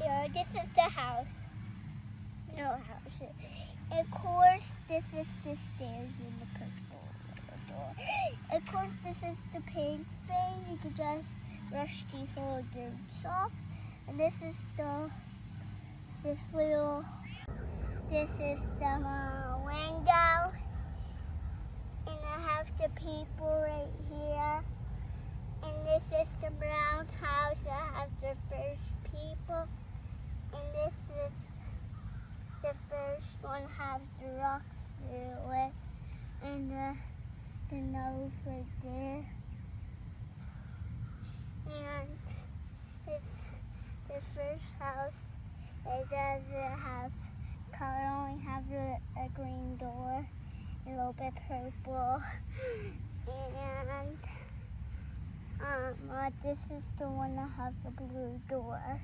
Yeah, this is the house. No house. Of course, this is the stairs in the purple little door. Of course, this is the pink thing. You can just brush these little dirts off. And this is the window. And I have the people right here. And this is the brown house. I have the first people. And this is the first one, has the rocks through it. And the nose right there. And this first house, it doesn't have color, only have a green door, a little bit purple. And this is the one that has the blue door.